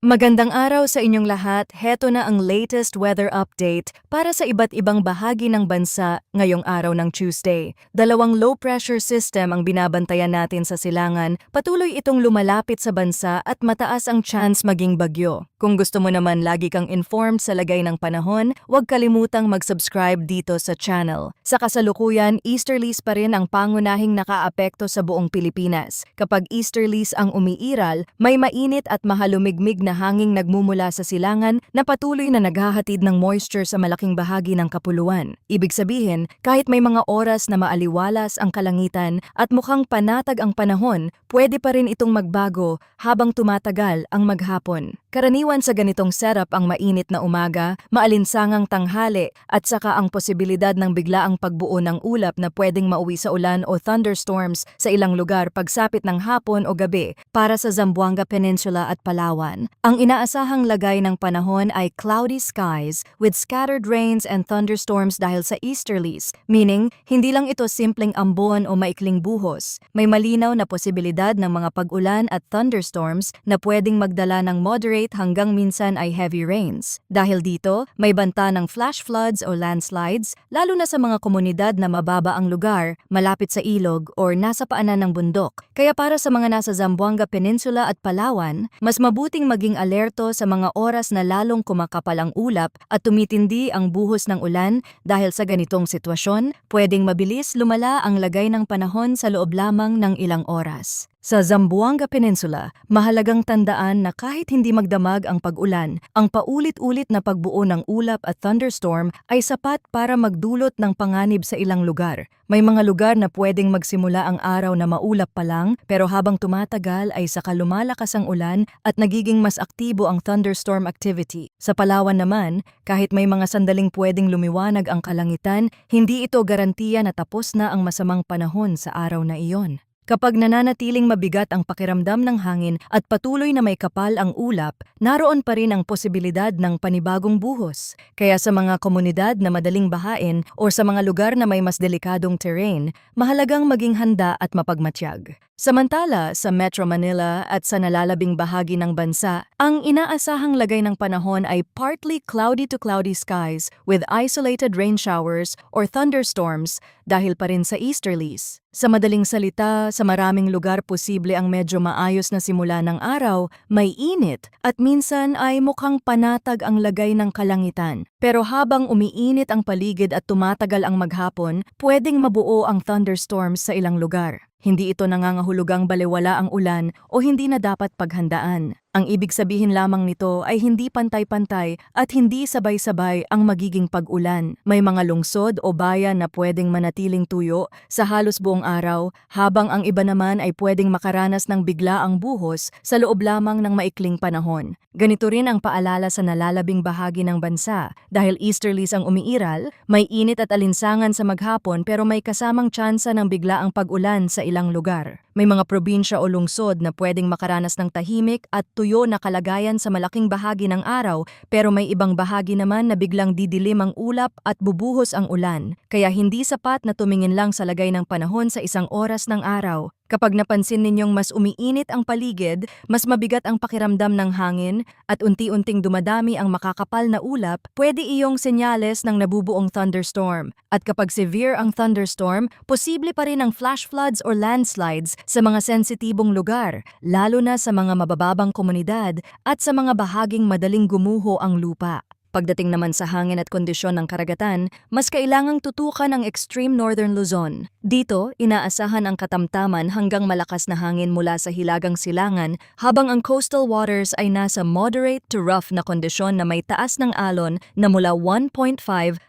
Magandang araw sa inyong lahat. Heto na ang latest weather update para sa iba't ibang bahagi ng bansa ngayong araw ng Tuesday. Dalawang low pressure system ang binabantayan natin sa silangan. Patuloy itong lumalapit sa bansa at mataas ang chance maging bagyo. Kung gusto mo naman lagi kang informed sa lagay ng panahon, huwag kalimutang mag-subscribe dito sa channel. Sa kasalukuyan, easterlies pa rin ang pangunahing nakaapekto sa buong Pilipinas. Kapag easterlies ang umiiral, may mainit at mahalumigmig na hanging nagmumula sa silangan na patuloy na naghahatid ng moisture sa malaking bahagi ng kapuluan. Ibig sabihin, kahit may mga oras na maaliwalas ang kalangitan at mukhang panatag ang panahon, pwede pa rin itong magbago habang tumatagal ang maghapon. Karaniwan sa ganitong setup ang mainit na umaga, maalinsangang tanghali at saka ang posibilidad ng biglaang pagbuo ng ulap na pwedeng mauwi sa ulan o thunderstorms sa ilang lugar pagsapit ng hapon o gabi para sa Zamboanga Peninsula at Palawan. Ang inaasahang lagay ng panahon ay cloudy skies with scattered rains and thunderstorms dahil sa easterlies, meaning hindi lang ito simpleng ambon o maikling buhos. May malinaw na posibilidad ng mga pag-ulan at thunderstorms na pwedeng magdala ng moderate hanggang minsan ay heavy rains. Dahil dito, may banta ng flash floods o landslides, lalo na sa mga komunidad na mababa ang lugar, malapit sa ilog o nasa paanan ng bundok. Kaya para sa mga nasa Zamboanga Peninsula at Palawan, mas mabuting maging alerto sa mga oras na lalong kumakapal ang ulap at tumitindi ang buhos ng ulan dahil sa ganitong sitwasyon, pwedeng mabilis lumala ang lagay ng panahon sa loob lamang ng ilang oras. Sa Zamboanga Peninsula, mahalagang tandaan na kahit hindi magdamag ang pag-ulan, ang paulit-ulit na pagbuo ng ulap at thunderstorm ay sapat para magdulot ng panganib sa ilang lugar. May mga lugar na pwedeng magsimula ang araw na maulap pa lang, pero habang tumatagal ay saka lumalakas ang ulan at nagiging mas aktibo ang thunderstorm activity. Sa Palawan naman, kahit may mga sandaling pwedeng lumiwanag ang kalangitan, hindi ito garantiya na tapos na ang masamang panahon sa araw na iyon. Kapag nananatiling mabigat ang pakiramdam ng hangin at patuloy na may kapal ang ulap, naroon pa rin ang posibilidad ng panibagong buhos. Kaya sa mga komunidad na madaling bahain o sa mga lugar na may mas delikadong terrain, mahalagang maging handa at mapagmatyag. Samantala, sa Metro Manila at sa nalalabing bahagi ng bansa, ang inaasahang lagay ng panahon ay partly cloudy to cloudy skies with isolated rain showers or thunderstorms dahil pa rin sa easterlies. Sa madaling salita, sa maraming lugar posible ang medyo maayos na simula ng araw, may init at minsan ay mukhang panatag ang lagay ng kalangitan. Pero habang umiinit ang paligid at tumatagal ang maghapon, pwedeng mabuo ang thunderstorms sa ilang lugar. Hindi ito nangangahulugang balewala ang ulan o hindi na dapat paghandaan. Ang ibig sabihin lamang nito ay hindi pantay-pantay at hindi sabay-sabay ang magiging pag-ulan. May mga lungsod o bayan na pwedeng manatiling tuyo sa halos buong araw, habang ang iba naman ay pwedeng makaranas ng biglaang buhos sa loob lamang ng maikling panahon. Ganito rin ang paalala sa nalalabing bahagi ng bansa. Dahil easterlies ang umiiral, may init at alinsangan sa maghapon pero may kasamang tsansa ng biglaang pag-ulan sa ilang lugar. May mga probinsya o lungsod na pwedeng makaranas ng tahimik at tuyo na kalagayan sa malaking bahagi ng araw, pero may ibang bahagi naman na biglang didilim ang ulap at bubuhos ang ulan. Kaya hindi sapat na tumingin lang sa lagay ng panahon sa isang oras ng araw. Kapag napansin ninyong mas umiinit ang paligid, mas mabigat ang pakiramdam ng hangin, at unti-unting dumadami ang makakapal na ulap, pwede iyong senyales ng nabubuong thunderstorm. At kapag severe ang thunderstorm, posible pa rin ang flash floods or landslides sa mga sensitibong lugar, lalo na sa mga mabababang komunidad at sa mga bahaging madaling gumuho ang lupa. Pagdating naman sa hangin at kondisyon ng karagatan, mas kailangang tutukan ang extreme northern Luzon. Dito, inaasahan ang katamtaman hanggang malakas na hangin mula sa hilagang silangan, habang ang coastal waters ay nasa moderate to rough na kondisyon na may taas ng alon na mula 1.5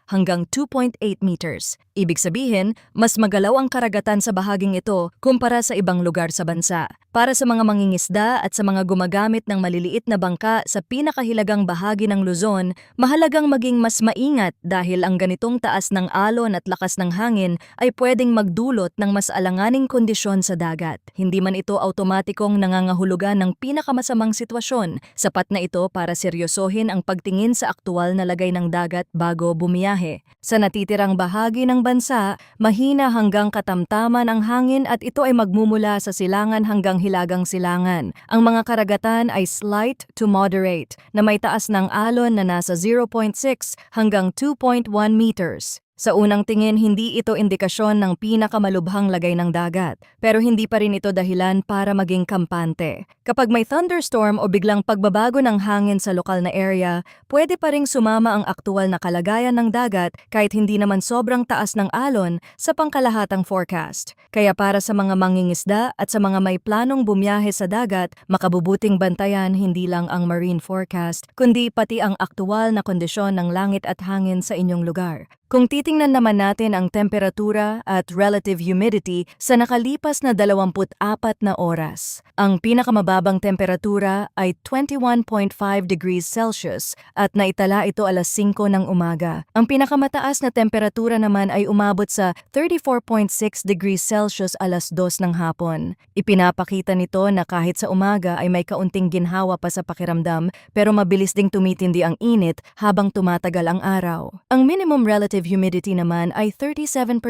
hanggang 2.8 meters. Ibig sabihin, mas magalaw ang karagatan sa bahaging ito kumpara sa ibang lugar sa bansa. Para sa mga mangingisda at sa mga gumagamit ng maliliit na bangka sa pinakahilagang bahagi ng Luzon, mahalagang maging mas maingat dahil ang ganitong taas ng alon at lakas ng hangin ay pwedeng magdulot ng mas alanganing kondisyon sa dagat. Hindi man ito automatikong nangangahulugan ng pinakamasamang sitwasyon, sapat na ito para seryosohin ang pagtingin sa aktual na lagay ng dagat bago bumiyahe. Sa natitirang bahagi ng bansa, mahina hanggang katamtaman ang hangin at ito ay magmumula sa silangan hanggang hilagang silangan. Ang mga karagatan ay slight to moderate na may taas ng alon na nasa 0.6 hanggang 2.1 meters. Sa unang tingin, hindi ito indikasyon ng pinakamalubhang lagay ng dagat, pero hindi pa rin ito dahilan para maging kampante. Kapag may thunderstorm o biglang pagbabago ng hangin sa lokal na area, pwede pa ring sumama ang aktual na kalagayan ng dagat kahit hindi naman sobrang taas ng alon sa pangkalahatang forecast. Kaya para sa mga mangingisda at sa mga may planong bumiyahe sa dagat, makabubuting bantayan hindi lang ang marine forecast, kundi pati ang aktual na kondisyon ng langit at hangin sa inyong lugar. Kung titingnan naman natin ang temperatura at relative humidity sa nakalipas na 24 na oras, ang pinakamababang temperatura ay 21.5 degrees Celsius at naitala ito alas 5 ng umaga. Ang pinakamataas na temperatura naman ay umabot sa 34.6 degrees Celsius alas 2 ng hapon. Ipinapakita nito na kahit sa umaga ay may kaunting ginhawa pa sa pakiramdam pero mabilis ding tumitindi ang init habang tumatagal ang araw. Ang minimum relative humidity naman ay 37%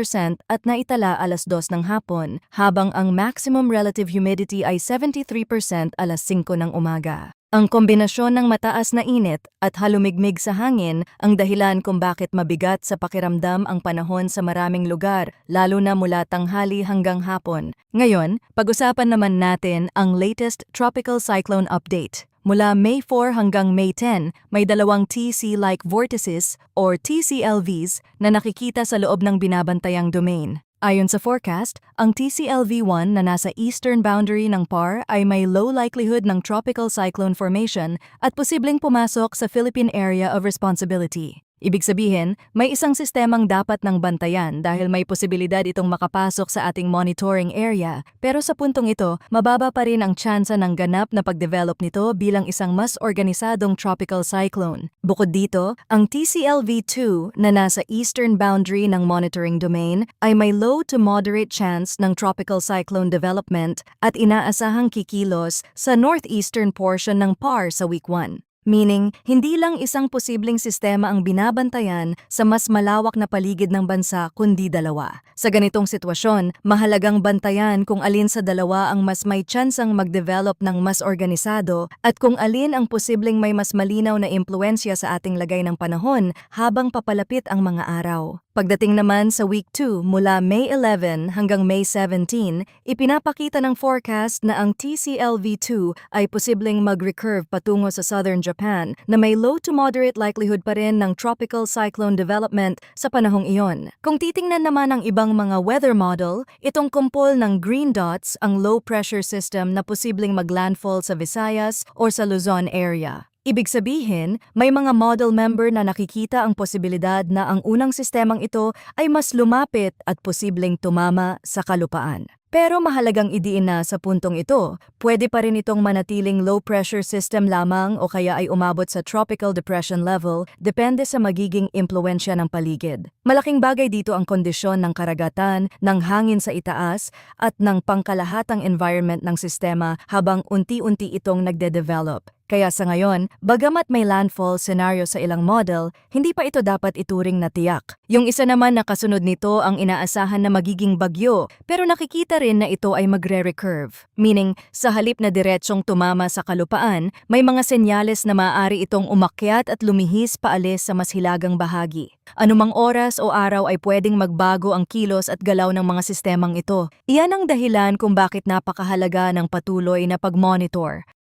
at naitala alas 2 ng hapon, habang ang maximum relative humidity ay 73% alas 5 ng umaga. Ang kombinasyon ng mataas na init at halumigmig sa hangin ang dahilan kung bakit mabigat sa pakiramdam ang panahon sa maraming lugar, lalo na mula tanghali hanggang hapon. Ngayon, pag-usapan naman natin ang latest tropical cyclone update. Mula May 4 hanggang May 10, may dalawang TC-like vortices or TCLVs na nakikita sa loob ng binabantayang domain. Ayon sa forecast, ang TCLV-1 na nasa eastern boundary ng PAR ay may low likelihood ng tropical cyclone formation at posibleng pumasok sa Philippine Area of Responsibility. Ibig sabihin, may isang sistemang dapat ng bantayan dahil may posibilidad itong makapasok sa ating monitoring area, pero sa puntong ito, mababa pa rin ang tsansa ng ganap na pagdevelop nito bilang isang mas organisadong tropical cyclone. Bukod dito, ang TCLV-2 na nasa eastern boundary ng monitoring domain ay may low to moderate chance ng tropical cyclone development at inaasahang kikilos sa northeastern portion ng PAR sa week 1. Meaning, hindi lang isang posibleng sistema ang binabantayan sa mas malawak na paligid ng bansa kundi dalawa. Sa ganitong sitwasyon, mahalagang bantayan kung alin sa dalawa ang mas may tsansang mag-develop ng mas organisado at kung alin ang posibleng may mas malinaw na impluensya sa ating lagay ng panahon habang papalapit ang mga araw. Pagdating naman sa week 2 mula May 11 hanggang May 17, ipinapakita ng forecast na ang TCLV-2 ay posibleng mag-recurve patungo sa southern Japan na may low to moderate likelihood pa rin ng tropical cyclone development sa panahong iyon. Kung titingnan naman ang ibang mga weather model, itong kumpol ng green dots ang low pressure system na posibleng maglandfall sa Visayas o sa Luzon area. Ibig sabihin, may mga model member na nakikita ang posibilidad na ang unang sistemang ito ay mas lumapit at posibleng tumama sa kalupaan. Pero mahalagang idiin na sa puntong ito, pwede pa rin itong manatiling low-pressure system lamang o kaya ay umabot sa tropical depression level, depende sa magiging impluensya ng paligid. Malaking bagay dito ang kondisyon ng karagatan, ng hangin sa itaas, at ng pangkalahatang environment ng sistema habang unti-unti itong nagde-develop. Kaya sa ngayon, bagamat may landfall scenario sa ilang model, hindi pa ito dapat ituring na tiyak. Yung isa naman na kasunod nito ang inaasahan na magiging bagyo, pero nakikita rin na ito ay magre-recurve. Meaning, sa halip na diretsyong tumama sa kalupaan, may mga senyales na maaari itong umakyat at lumihis paalis sa mas hilagang bahagi. Anumang oras o araw ay pwedeng magbago ang kilos at galaw ng mga sistemang ito. Iyan ang dahilan kung bakit napakahalaga ng patuloy na pag-monitor.